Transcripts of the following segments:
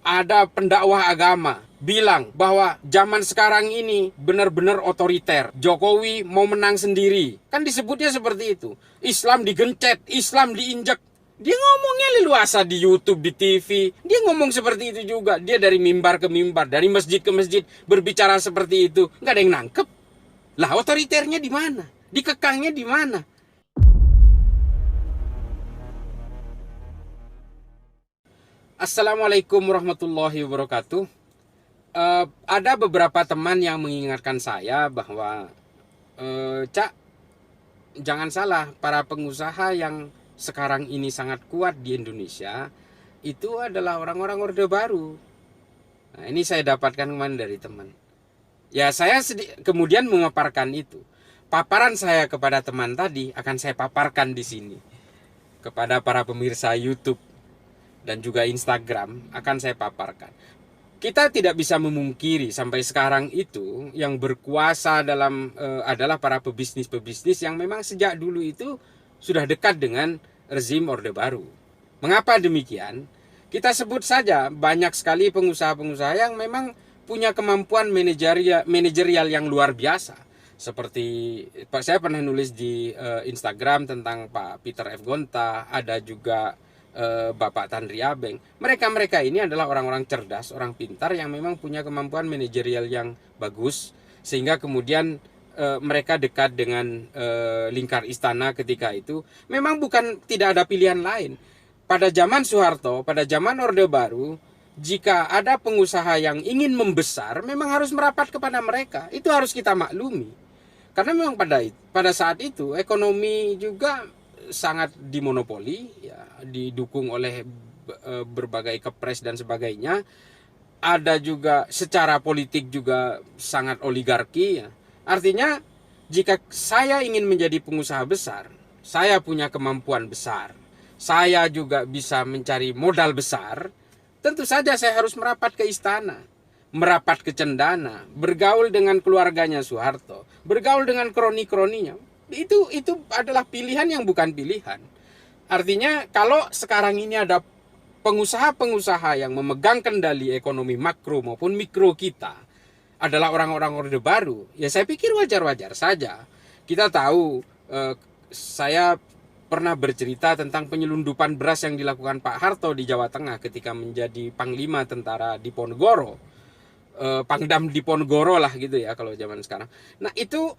ada pendakwah agama bilang bahwa zaman sekarang ini benar-benar otoriter. Jokowi mau menang sendiri. Kan disebutnya seperti itu. Islam digencet, Islam diinjak. Dia ngomongnya leluasa di YouTube, di TV. Dia ngomong seperti itu juga. Dia dari mimbar ke mimbar, dari masjid ke masjid berbicara seperti itu. Nggak ada yang nangkep. Lah otoriternya di mana? Dikekangnya di mana? Assalamualaikum warahmatullahi wabarakatuh. Ada beberapa teman yang mengingatkan saya bahwa Cak, jangan salah, para pengusaha yang sekarang ini sangat kuat di Indonesia itu adalah orang-orang Orde Baru. Nah, ini saya dapatkan kemarin dari teman. Ya, saya kemudian memaparkan itu. Paparan saya kepada teman tadi akan saya paparkan di sini kepada para pemirsa YouTube dan juga Instagram akan saya paparkan. Kita tidak bisa memungkiri sampai sekarang itu yang berkuasa dalam adalah para pebisnis-pebisnis yang memang sejak dulu itu sudah dekat dengan rezim Orde Baru. Mengapa demikian? Kita sebut saja banyak sekali pengusaha-pengusaha yang memang punya kemampuan manajerial yang luar biasa. Seperti saya pernah nulis di Instagram tentang Pak Peter F. Gonta, ada juga Bapak Tanri Abeng. Mereka ini adalah orang-orang cerdas, orang pintar yang memang punya kemampuan manajerial yang bagus, sehingga kemudian mereka dekat dengan lingkar istana ketika itu. Memang bukan tidak ada pilihan lain. Pada zaman Soeharto, pada zaman Orde Baru, jika ada pengusaha yang ingin membesar, memang harus merapat kepada mereka. Itu harus kita maklumi. Karena memang pada saat itu ekonomi juga sangat dimonopoli, ya, didukung oleh berbagai kepres dan sebagainya. Ada juga secara politik juga sangat oligarki, ya. Artinya jika saya ingin menjadi pengusaha besar, saya punya kemampuan besar, saya juga bisa mencari modal besar, tentu saja saya harus merapat ke istana, merapat ke cendana, bergaul dengan keluarganya Soeharto, bergaul dengan kroni-kroninya. Itu adalah pilihan yang bukan pilihan. Artinya kalau sekarang ini ada pengusaha-pengusaha yang memegang kendali ekonomi makro maupun mikro kita adalah orang-orang Orde Baru, ya saya pikir wajar-wajar saja. Kita tahu, saya pernah bercerita tentang penyelundupan beras yang dilakukan Pak Harto di Jawa Tengah ketika menjadi Panglima Tentara Diponegoro, Pangdam Diponegoro lah gitu ya kalau zaman sekarang. Nah itu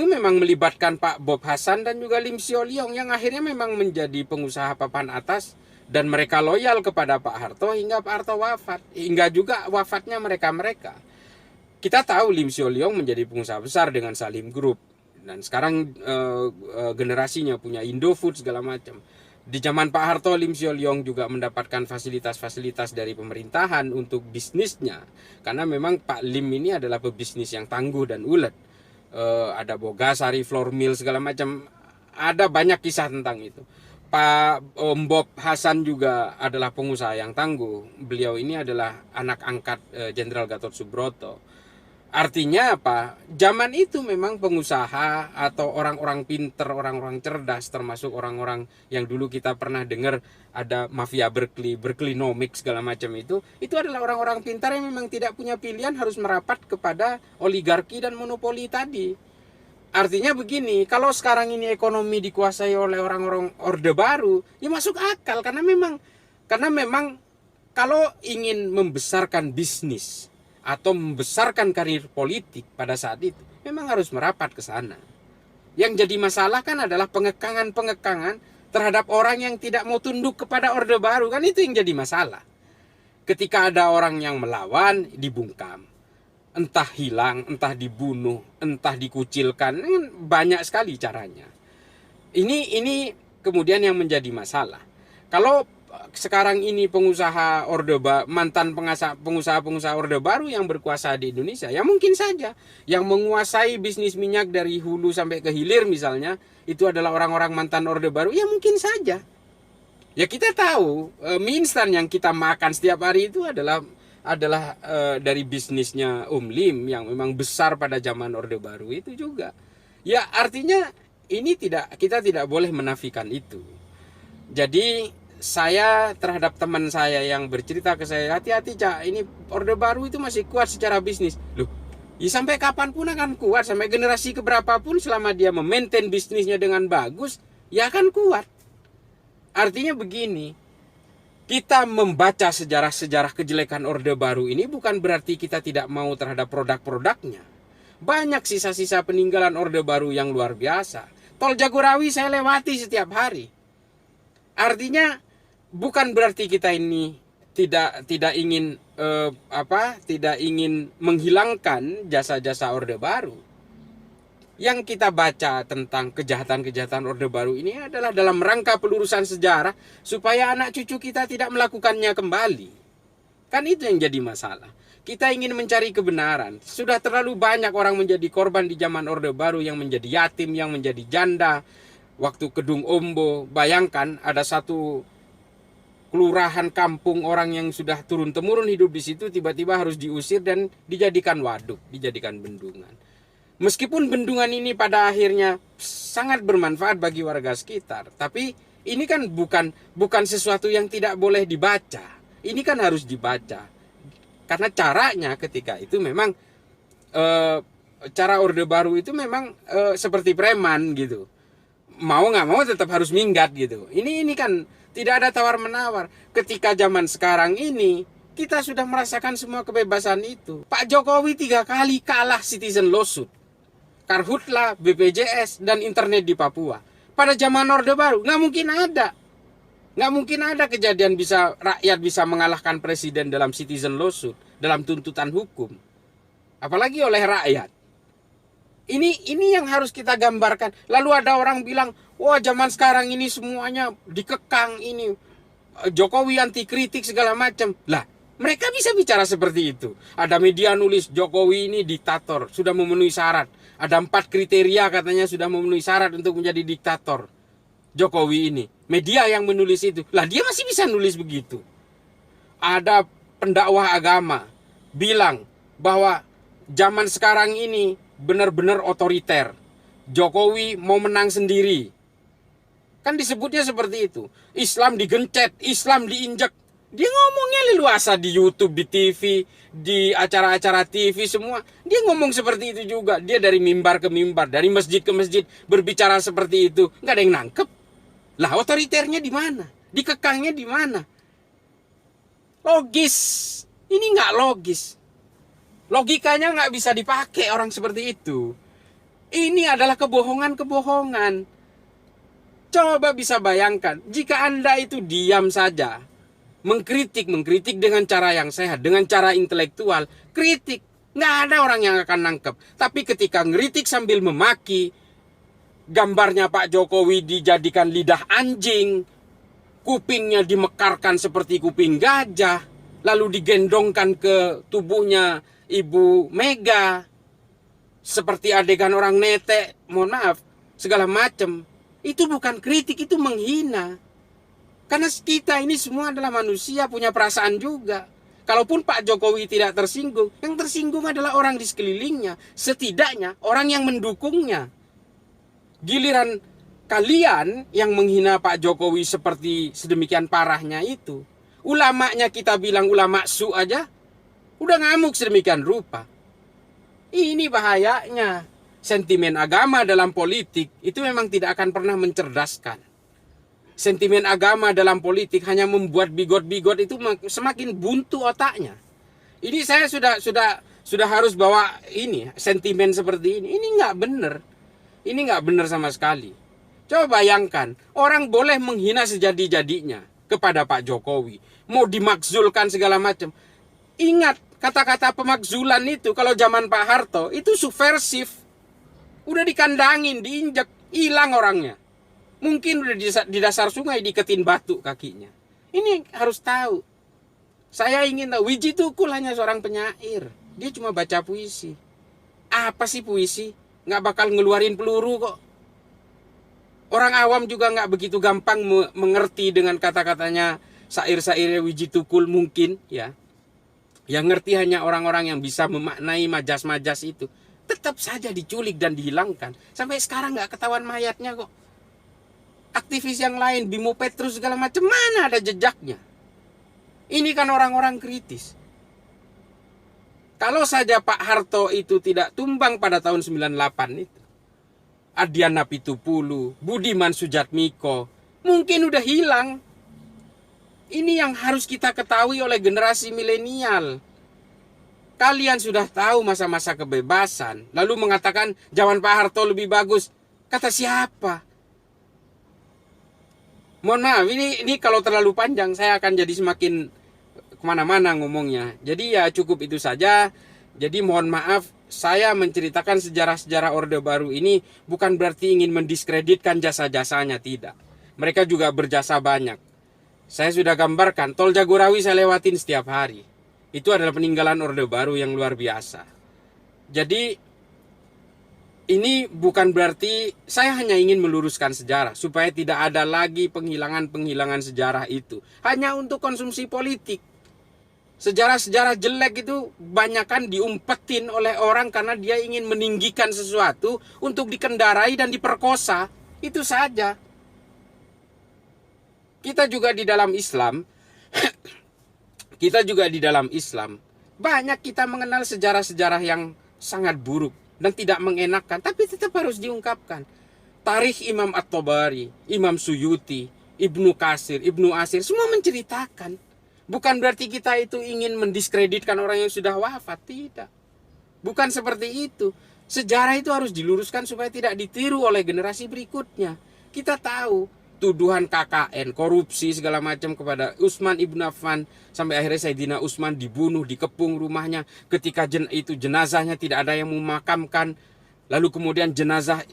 memang melibatkan Pak Bob Hasan dan juga Lim Sio Leong yang akhirnya memang menjadi pengusaha papan atas dan mereka loyal kepada Pak Harto hingga Pak Harto wafat, hingga juga wafatnya mereka-mereka. Kita tahu Lim Sio Leong menjadi pengusaha besar dengan Salim Group dan sekarang generasinya punya Indofood segala macam. Di zaman Pak Harto, Lim Sio Leong juga mendapatkan fasilitas-fasilitas dari pemerintahan untuk bisnisnya karena memang Pak Lim ini adalah pebisnis yang tangguh dan ulet. Ada Bogasari, Flour Mill segala macam, ada banyak kisah tentang itu. Pak Bob Hasan juga adalah pengusaha yang tangguh. Beliau ini adalah anak angkat Jenderal Gatot Subroto. Artinya apa? Zaman itu memang pengusaha atau orang-orang pinter, orang-orang cerdas, termasuk orang-orang yang dulu kita pernah dengar ada mafia Berkeley, Berkeleynomics segala macam itu adalah orang-orang pintar yang memang tidak punya pilihan harus merapat kepada oligarki dan monopoli tadi. Artinya begini, kalau sekarang ini ekonomi dikuasai oleh orang-orang Orde Baru, ya masuk akal karena memang kalau ingin membesarkan bisnis atau membesarkan karir politik pada saat itu memang harus merapat ke sana. Yang jadi masalah kan adalah pengekangan-pengekangan terhadap orang yang tidak mau tunduk kepada Orde Baru, kan itu yang jadi masalah. Ketika ada orang yang melawan, dibungkam, entah hilang, entah dibunuh, entah dikucilkan, banyak sekali caranya. Ini kemudian yang menjadi masalah. Kalau sekarang ini pengusaha mantan pengusaha Orde Baru yang berkuasa di Indonesia, ya mungkin saja yang menguasai bisnis minyak dari hulu sampai ke hilir misalnya itu adalah orang-orang mantan Orde Baru, ya mungkin saja. Ya kita tahu mie instan yang kita makan setiap hari itu adalah dari bisnisnya Lim yang memang besar pada zaman Orde Baru itu juga. Ya artinya kita tidak boleh menafikan itu. Jadi saya terhadap teman saya yang bercerita ke saya, hati-hati Cak, ini Orde Baru itu masih kuat secara bisnis. Loh, ya sampai kapanpun akan kuat, sampai generasi keberapapun selama dia memaintain bisnisnya dengan bagus, ya akan kuat. Artinya begini, kita membaca sejarah-sejarah kejelekan Orde Baru ini bukan berarti kita tidak mau terhadap produk-produknya. Banyak sisa-sisa peninggalan Orde Baru yang luar biasa. Tol Jagorawi saya lewati setiap hari. Artinya bukan berarti kita ini tidak ingin tidak ingin menghilangkan jasa-jasa Orde Baru. Yang kita baca tentang kejahatan-kejahatan Orde Baru ini adalah dalam rangka pelurusan sejarah supaya anak cucu kita tidak melakukannya kembali. Kan itu yang jadi masalah. Kita ingin mencari kebenaran. Sudah terlalu banyak orang menjadi korban di zaman Orde Baru yang menjadi yatim, yang menjadi janda. Waktu Kedung Ombo, bayangkan ada satu kelurahan kampung orang yang sudah turun-temurun hidup di situ tiba-tiba harus diusir dan dijadikan waduk, dijadikan bendungan. Meskipun bendungan ini pada akhirnya sangat bermanfaat bagi warga sekitar, tapi ini kan bukan sesuatu yang tidak boleh dibaca. Ini kan harus dibaca. Karena caranya ketika itu memang cara Orde Baru itu memang seperti preman gitu. Mau nggak mau tetap harus minggat gitu. Ini kan tidak ada tawar-menawar. Ketika zaman sekarang ini kita sudah merasakan semua kebebasan itu. Pak Jokowi 3 kali kalah citizen lawsuit. Karhutla, BPJS, dan internet di Papua. Pada zaman Orde Baru, nggak mungkin ada. Nggak mungkin ada kejadian rakyat bisa mengalahkan presiden dalam citizen lawsuit, dalam tuntutan hukum. Apalagi oleh rakyat. Ini yang harus kita gambarkan. Lalu ada orang bilang, wah zaman sekarang ini semuanya dikekang ini. Jokowi anti kritik segala macam. Lah, mereka bisa bicara seperti itu. Ada media nulis Jokowi ini diktator, sudah memenuhi syarat. Ada 4 kriteria katanya sudah memenuhi syarat untuk menjadi diktator. Jokowi ini. Media yang menulis itu. Lah dia masih bisa nulis begitu. Ada pendakwah agama bilang bahwa zaman sekarang ini benar-benar otoriter. Jokowi mau menang sendiri. Kan disebutnya seperti itu. Islam digencet, Islam diinjak. Dia ngomongnya leluasa di YouTube, di TV, di acara-acara TV semua. Dia ngomong seperti itu juga. Dia dari mimbar ke mimbar, dari masjid ke masjid berbicara seperti itu. Nggak ada yang nangkep. Lah otoriternya di mana? Dikekangnya di mana? Logis. Ini nggak logis. Logikanya nggak bisa dipakai orang seperti itu. Ini adalah kebohongan-kebohongan. Coba bisa bayangkan, jika Anda itu diam saja, mengkritik dengan cara yang sehat, dengan cara intelektual, kritik, nggak ada orang yang akan nangkep. Tapi ketika ngeritik sambil memaki, gambarnya Pak Jokowi dijadikan lidah anjing, kupingnya dimekarkan seperti kuping gajah, lalu digendongkan ke tubuhnya Ibu Mega, seperti adegan orang netek, mohon maaf, segala macam. Itu bukan kritik, itu menghina. Karena kita ini semua adalah manusia, punya perasaan juga. Kalaupun Pak Jokowi tidak tersinggung, yang tersinggung adalah orang di sekelilingnya. Setidaknya orang yang mendukungnya. Giliran kalian yang menghina Pak Jokowi seperti sedemikian parahnya itu. Ulamanya kita bilang ulama su aja, udah ngamuk sedemikian rupa. Ini bahayanya. Sentimen agama dalam politik itu memang tidak akan pernah mencerdaskan. Sentimen agama dalam politik hanya membuat bigot-bigot itu semakin buntu otaknya. Ini saya sudah harus bawa ini sentimen seperti ini. Ini nggak benar. Ini nggak benar sama sekali. Coba bayangkan, orang boleh menghina sejadi-jadinya kepada Pak Jokowi, mau dimakzulkan segala macam. Ingat, kata-kata pemakzulan itu kalau zaman Pak Harto itu subversif. Udah dikandangin, diinjak, hilang orangnya. Mungkin udah di dasar sungai diketin batu kakinya. Ini harus tahu. Saya ingin tahu, Wiji Tukul hanya seorang penyair. Dia cuma baca puisi. Apa sih puisi? Nggak bakal ngeluarin peluru kok. Orang awam juga nggak begitu gampang mengerti dengan kata-katanya syair-syairnya Wiji Tukul mungkin ya. Yang ngerti hanya orang-orang yang bisa memaknai majas-majas itu. Tetap saja diculik dan dihilangkan. Sampai sekarang nggak ketahuan mayatnya kok. Aktivis yang lain, Bimo Petrus segala macam, mana ada jejaknya? Ini kan orang-orang kritis. Kalau saja Pak Harto itu tidak tumbang pada tahun 98 itu, Adiana Pitupulu, Budiman Sujatmiko, mungkin udah hilang. Ini yang harus kita ketahui oleh generasi milenial. Kalian sudah tahu masa-masa kebebasan, lalu mengatakan zaman Pak Harto lebih bagus. Kata siapa? Mohon maaf, ini kalau terlalu panjang saya akan jadi semakin kemana-mana ngomongnya. Jadi ya cukup itu saja. Jadi mohon maaf, saya menceritakan sejarah-sejarah Orde Baru ini bukan berarti ingin mendiskreditkan jasa-jasanya, tidak. Mereka juga berjasa banyak. Saya sudah gambarkan, tol Jagorawi saya lewatin setiap hari. Itu adalah peninggalan Orde Baru yang luar biasa. Jadi ini bukan berarti saya hanya ingin meluruskan sejarah supaya tidak ada lagi penghilangan-penghilangan sejarah itu. Hanya untuk konsumsi politik. Sejarah-sejarah jelek itu banyakkan diumpetin oleh orang karena dia ingin meninggikan sesuatu untuk dikendarai dan diperkosa. Itu saja. Kita juga di dalam Islam, banyak kita mengenal sejarah-sejarah yang sangat buruk dan tidak mengenakan, tapi tetap harus diungkapkan. Tarikh Imam At-Tabari, Imam Suyuti, Ibnu Katsir, Ibnu Asir, semua menceritakan. Bukan berarti kita itu ingin mendiskreditkan orang yang sudah wafat, tidak. Bukan seperti itu. Sejarah itu harus diluruskan supaya tidak ditiru oleh generasi berikutnya. Kita tahu tuduhan KKN, korupsi segala macam kepada Utsman Ibn Affan, sampai akhirnya Sayyidina Utsman dibunuh, dikepung rumahnya. Ketika itu jenazahnya tidak ada yang memakamkan, lalu kemudian jenazah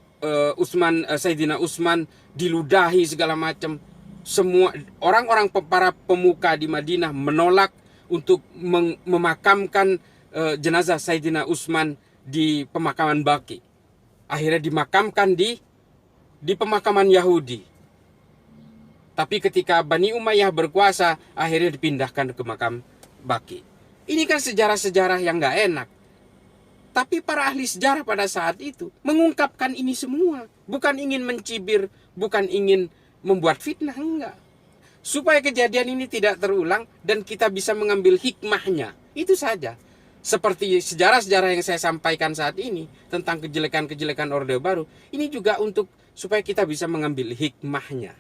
Sayyidina Utsman diludahi segala macam. Semua orang-orang para pemuka di Madinah menolak untuk memakamkan jenazah Sayyidina Utsman di pemakaman Baqi. Akhirnya dimakamkan di pemakaman Yahudi. Tapi ketika Bani Umayyah berkuasa, akhirnya dipindahkan ke makam Baqi. Ini kan sejarah-sejarah yang gak enak. Tapi para ahli sejarah pada saat itu mengungkapkan ini semua. Bukan ingin mencibir, bukan ingin membuat fitnah, enggak. Supaya kejadian ini tidak terulang dan kita bisa mengambil hikmahnya. Itu saja. Seperti sejarah-sejarah yang saya sampaikan saat ini tentang kejelekan-kejelekan Orde Baru, ini juga untuk supaya kita bisa mengambil hikmahnya.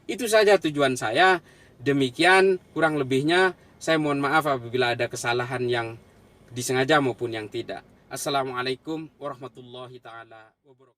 Itu saja tujuan saya. Demikian kurang lebihnya. Saya mohon maaf apabila ada kesalahan yang disengaja maupun yang tidak. Assalamualaikum warahmatullahi taala wabarakatuh.